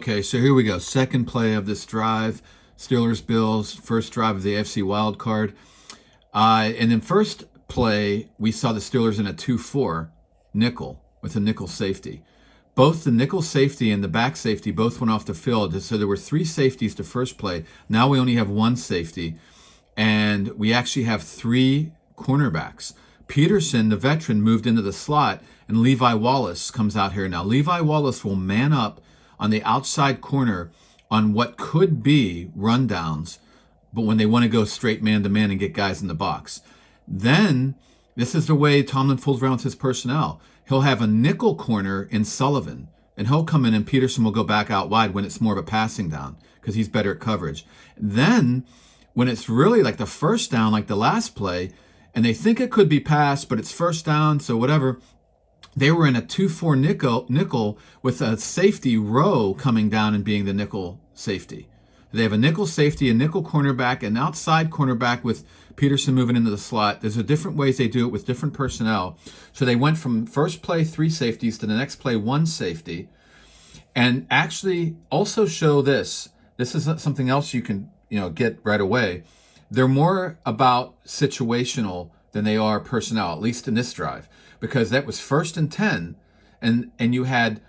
Okay, so here we go. Second play of this drive. Steelers-Bills, first drive of the AFC wild card. And in first play, we saw the Steelers in a 2-4 nickel with a nickel safety. Both the nickel safety and the back safety both went off the field. So there were three safeties to first play. Now we only have one safety. And we actually have three cornerbacks. Peterson, the veteran, moved into the slot, and Levi Wallace comes out here. Now, Levi Wallace will man up on the outside corner on what could be rundowns, but when they want to go straight man-to-man and get guys in the box. Then, this is the way Tomlin fools around with his personnel. He'll have a nickel corner in Sullivan, and he'll come in and Peterson will go back out wide when it's more of a passing down because he's better at coverage. Then, when it's really like the first down, like the last play, and they think it could be passed, but it's first down, so whatever, they were in a 2-4 nickel with a safety row coming down and being the nickel safety. They have a nickel safety, a nickel cornerback, an outside cornerback with Peterson moving into the slot. There's different ways they do it with different personnel. So they went from first play 3 safeties to the next play 1 safety. And actually also show this. This is something else you can get right away. They're more about situational than they are personnel, at least in this drive, because that was 1st and 10, and you had,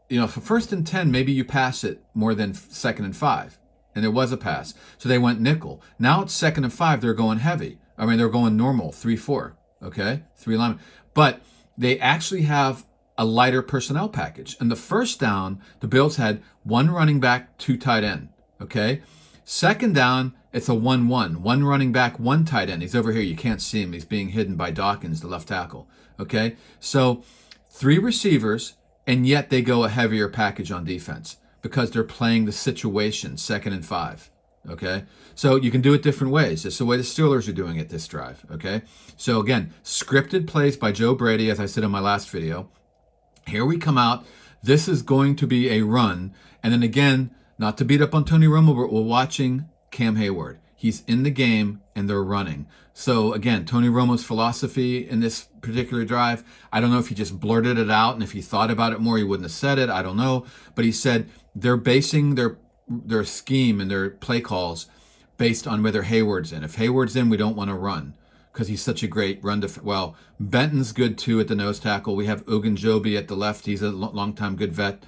for 1st and 10, maybe you pass it more than 2nd and 5, and there was a pass. So they went nickel. Now it's 2nd and 5, they're going heavy. They're going normal, 3-4, okay? 3 linemen. But they actually have a lighter personnel package. And the first down, the Bills had 1 running back, 2 tight end, okay? Second down, it's a 1-1. 1 running back, 1 tight end. He's over here. You can't see him. He's being hidden by Dawkins, the left tackle. Okay? So 3 receivers, and yet they go a heavier package on defense because they're playing the situation, 2nd and 5. Okay? So you can do it different ways. It's the way the Steelers are doing it this drive. Okay? So again, scripted plays by Joe Brady, as I said in my last video. Here we come out. This is going to be a run. And then again, not to beat up on Tony Romo, but we're watching Cam Heyward. He's in the game and they're running. So again, Tony Romo's philosophy in this particular drive, I don't know if he just blurted it out, and if he thought about it more, he wouldn't have said it. I don't know. But he said they're basing their scheme and their play calls based on whether Heyward's in. If Heyward's in, we don't want to run because he's such a great run. Well, Benton's good too at the nose tackle. We have Ogunjobi at the left. He's a long-time good vet.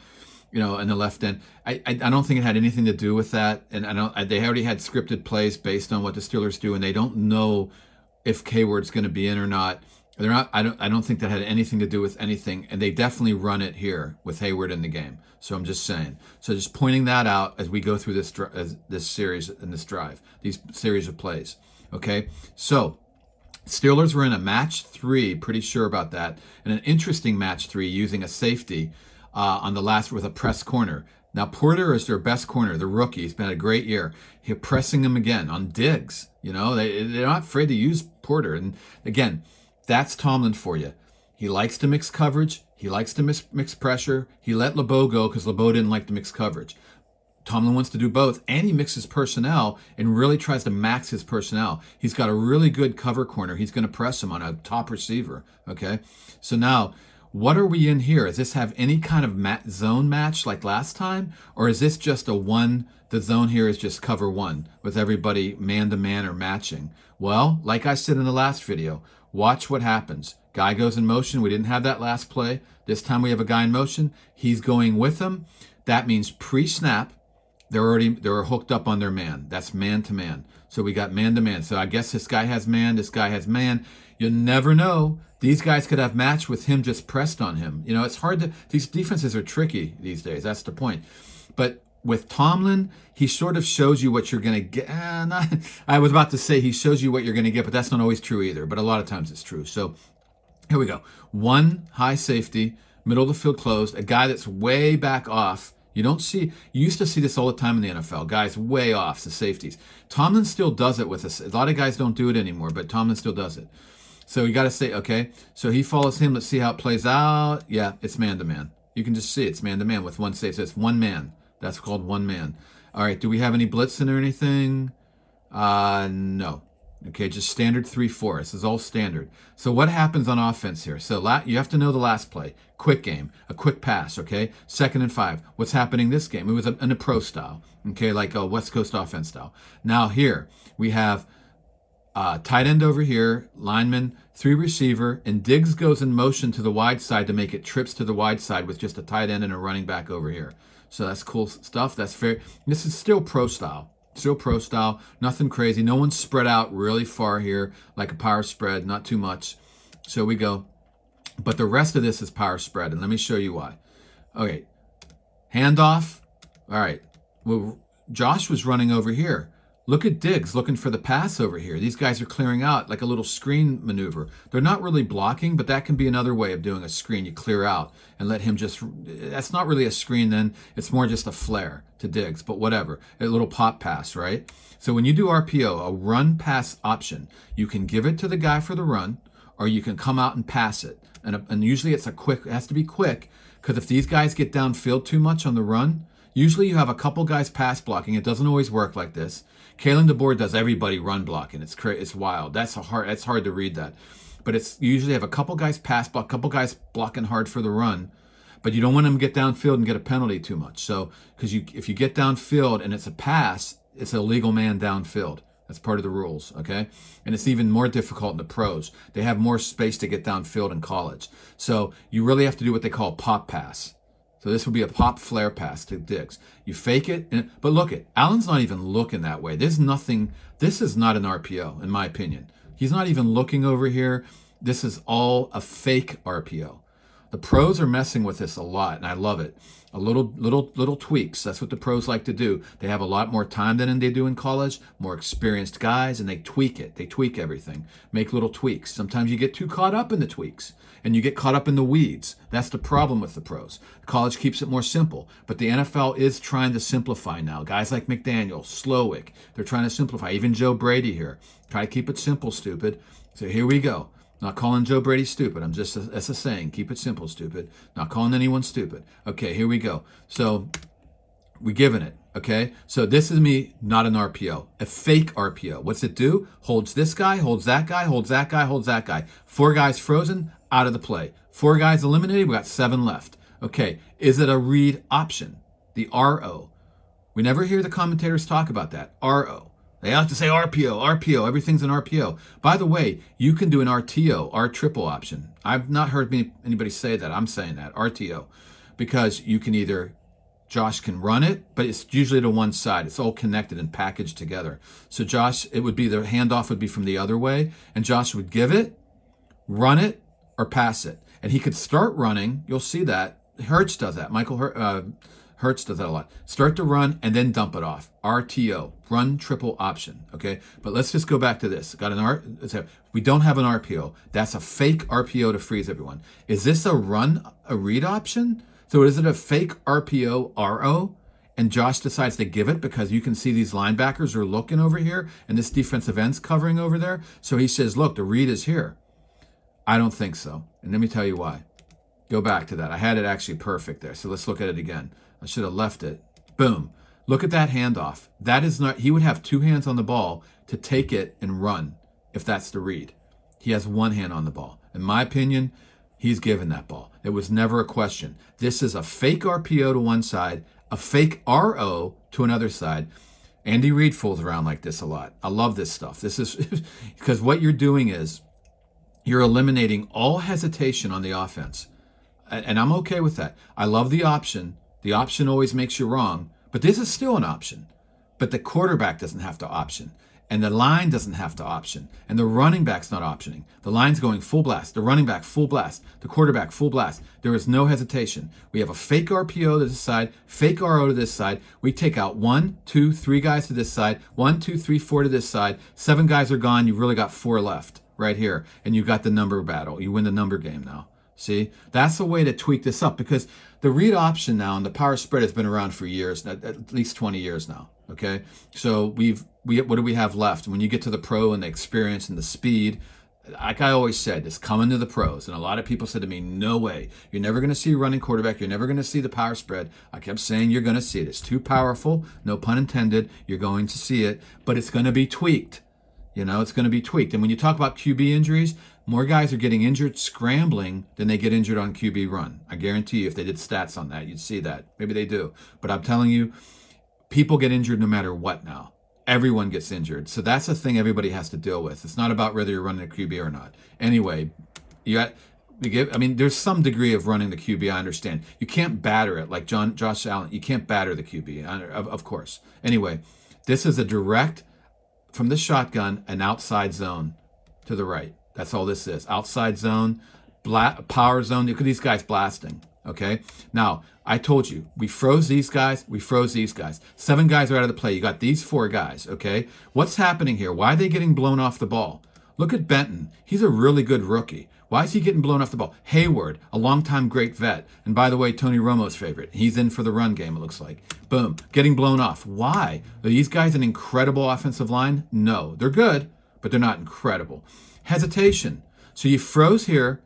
In the left end. I don't think it had anything to do with that. And they already had scripted plays based on what the Steelers do, and they don't know if Heyward's going to be in or not. They're not. I don't think that had anything to do with anything. And they definitely run it here with Heyward in the game. So I'm just saying. So just pointing that out as we go through this series and this drive, these series of plays. Okay. So Steelers were in a match 3, pretty sure about that, and an interesting match 3 using a safety. On the last with a press corner. Now Porter is their best corner, the rookie. He's been a great year. He's pressing him again on Diggs. They're not afraid to use Porter. And again, that's Tomlin for you. He likes to mix coverage. He likes to mix pressure. He let LeBeau go because LeBeau didn't like to mix coverage. Tomlin wants to do both, and he mixes personnel and really tries to max his personnel. He's got a really good cover corner. He's going to press him on a top receiver. Okay, so now, what are we in here? Does this have any kind of zone match like last time? Or is this just the zone here is just cover 1 with everybody man-to-man or matching? Well, like I said in the last video, watch what happens. Guy goes in motion. We didn't have that last play. This time we have a guy in motion. He's going with him. That means pre-snap, they're hooked up on their man. That's man-to-man. So we got man-to-man. So I guess this guy has man, this guy has man. You never know. These guys could have matched with him just pressed on him. It's hard to, these defenses are tricky these days. That's the point. But with Tomlin, he sort of shows you what you're going to get. I was about to say he shows you what you're going to get, but that's not always true either. But a lot of times it's true. So here we go. 1 high safety, middle of the field closed, a guy that's way back off. You used to see this all the time in the NFL. Guys way off, the safeties. Tomlin still does it with us. A lot of guys don't do it anymore, but Tomlin still does it. So you got to say, okay, so he follows him. Let's see how it plays out. Yeah, it's man-to-man. You can just see it's man-to-man with 1 safe. So it's 1 man. That's called 1 man. All right, do we have any blitzing or anything? No. Okay, just standard 3-4. This is all standard. So what happens on offense here? So you have to know the last play. Quick game, a quick pass, okay? 2nd and 5. What's happening this game? It was in a pro style, okay, like a West Coast offense style. Now here we have tight end over here, lineman, 3 receiver, and Diggs goes in motion to the wide side to make it trips to the wide side with just a tight end and a running back over here. So that's cool stuff. That's fair. This is still pro style. Still pro style, nothing crazy. No one's spread out really far here, like a power spread, not too much. So we go. But the rest of this is power spread, and let me show you why. Okay, handoff. All right, well, Josh was running over here. Look at Diggs looking for the pass over here. These guys are clearing out like a little screen maneuver. They're not really blocking, but that can be another way of doing a screen. You clear out and let him just, that's not really a screen then. It's more just a flare to Diggs, but whatever. A little pop pass, right? So when you do RPO, a run pass option, you can give it to the guy for the run, or you can come out and pass it. And usually it's it has to be quick, because if these guys get downfield too much on the run, usually you have a couple guys pass blocking. It doesn't always work like this. Kalen DeBoer does everybody run blocking. It's wild. That's hard to read that. But it's you usually have a couple guys pass block, couple guys blocking hard for the run, but you don't want them to get downfield and get a penalty too much. So because if you get downfield and it's a pass, it's a legal man downfield. That's part of the rules, okay? And it's even more difficult in the pros. They have more space to get downfield in college. So you really have to do what they call pop pass. So this would be a pop flare pass to Diggs. You fake it, but look it. Allen's not even looking that way. There's nothing. This is not an RPO, in my opinion. He's not even looking over here. This is all a fake RPO. The pros are messing with this a lot, and I love it. A little tweaks. That's what the pros like to do. They have a lot more time than they do in college, more experienced guys, and they tweak it. They tweak everything, make little tweaks. Sometimes you get too caught up in the tweaks, and you get caught up in the weeds. That's the problem with the pros. College keeps it more simple, but the NFL is trying to simplify now. Guys like McDaniel, Slowick, they're trying to simplify. Even Joe Brady here. Try to keep it simple, stupid. So here we go. Not calling Joe Brady stupid. That's a saying. Keep it simple, stupid. Not calling anyone stupid. Okay, here we go. So we're giving it. Okay, so this is me, not an RPO, a fake RPO. What's it do? Holds this guy, holds that guy, holds that guy, holds that guy. 4 guys frozen, out of the play. 4 guys eliminated, we got 7 left. Okay, is it a read option? The RO. We never hear the commentators talk about that. RO. They have to say RPO, everything's an RPO. By the way, you can do an RTO, R triple option. I've not heard anybody say that. I'm saying that, RTO. Because you can either, Josh can run it, but it's usually to one side. It's all connected and packaged together. So Josh, it would be, the handoff would be from the other way, and Josh would give it, run it, or pass it. And he could start running. You'll see that. Hurts does that. Hurts does that a lot. Start to run and then dump it off. RTO, run triple option. Okay, but let's just go back to this. We don't have an RPO. That's a fake RPO to freeze everyone. Is this a read option? So is it a fake RPO RO? And Josh decides to give it because you can see these linebackers are looking over here and this defensive end's covering over there. So he says, look, the read is here. I don't think so. And let me tell you why. Go back to that. I had it actually perfect there. So let's look at it again. I should have left it. Boom. Look at that handoff. That is not, he would have 2 hands on the ball to take it and run if that's the read. He has 1 hand on the ball. In my opinion, he's given that ball. It was never a question. This is a fake RPO to one side, a fake RO to another side. Andy Reid fools around like this a lot. I love this stuff. This is because what you're doing is you're eliminating all hesitation on the offense. And I'm okay with that. I love the option. The option always makes you wrong, but this is still an option. But the quarterback doesn't have to option, and the line doesn't have to option, and the running back's not optioning. The line's going full blast, the running back full blast, the quarterback full blast. There is no hesitation. We have a fake RPO to this side, fake RO to this side. We take out 1, 2, 3 guys to this side, 1, 2, 3, 4 to this side. 7 guys are gone. You've really got 4 left right here, and you got the number battle. You win the number game now. See, that's the way to tweak this up, because the read option now and the power spread has been around for years, at least 20 years now. Okay, so what do we have left? When you get to the pro and the experience and the speed, like I always said, it's coming to the pros. And a lot of people said to me, no way, you're never going to see a running quarterback. You're never going to see the power spread. I kept saying you're going to see it. It's too powerful, no pun intended. You're going to see it, but it's going to be tweaked. It's going to be tweaked. And when you talk about QB injuries, more guys are getting injured scrambling than they get injured on QB run. I guarantee you, if they did stats on that, you'd see that. Maybe they do. But I'm telling you, people get injured no matter what now. Everyone gets injured. So that's the thing everybody has to deal with. It's not about whether you're running a QB or not. Anyway, there's some degree of running the QB, I understand. You can't batter it like Josh Allen. You can't batter the QB, of course. Anyway, this is a direct, from the shotgun, an outside zone to the right. That's all this is. Outside zone, power zone. Look at these guys blasting. Okay? Now, I told you, we froze these guys. 7 guys are out of the play. You got these 4 guys. Okay? What's happening here? Why are they getting blown off the ball? Look at Benton. He's a really good rookie. Why is he getting blown off the ball? Heyward, a longtime great vet. And by the way, Tony Romo's favorite. He's in for the run game, it looks like. Boom. Getting blown off. Why? Are these guys an incredible offensive line? No. They're good, but they're not incredible. Hesitation. So you froze here,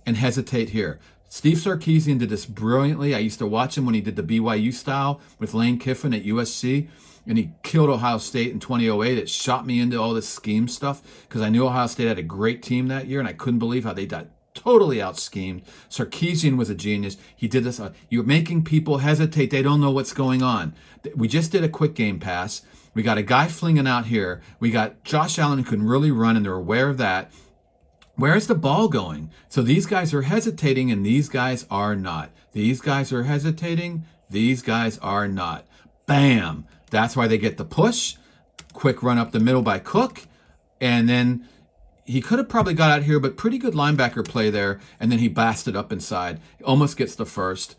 and hesitate here. Steve Sarkisian did this brilliantly. I used to watch him when he did the BYU style with Lane Kiffin at USC. And he killed Ohio State in 2008. It shot me into all this scheme stuff because I knew Ohio State had a great team that year, and I couldn't believe how they got totally out-schemed. Sarkisian was a genius. He did this. You're making people hesitate. They don't know what's going on. We just did a quick game pass. We got a guy flinging out here. We got Josh Allen who can really run, and they're aware of that. Where's the ball going? So these guys are hesitating, and these guys are not. These guys are hesitating. These guys are not. Bam! That's why they get the push. Quick run up the middle by Cook. And then he could have probably got out here, but pretty good linebacker play there. And then he blasted up inside. Almost gets the first.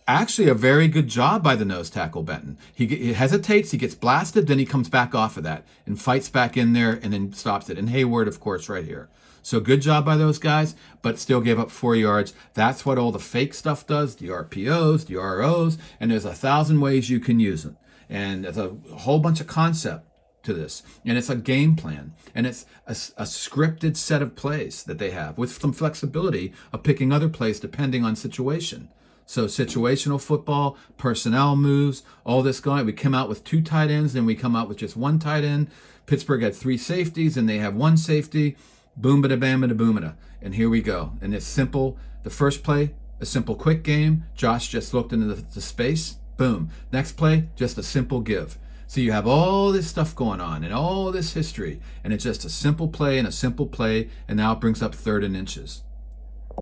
Actually, a very good job by the nose tackle, Benton. He hesitates, he gets blasted, then he comes back off of that and fights back in there and then stops it. And Heyward, of course, right here. So good job by those guys, but still gave up 4 yards. That's what all the fake stuff does, the RPOs, the ROs, and there's 1,000 ways you can use it. And there's a whole bunch of concept to this. And it's a game plan. And it's a scripted set of plays that they have with some flexibility of picking other plays depending on situation. So situational football, personnel moves, all this going. We come out with 2 tight ends, then we come out with just 1 tight end. Pittsburgh had 3 safeties, and they have 1 safety. Boom, bada, bam, bada, boomada. And here we go. And it's simple. The first play, a simple quick game. Josh just looked into the space. Boom. Next play, just a simple give. So you have all this stuff going on and all this history, and it's just a simple play and a simple play, and now it brings up 3rd and inches.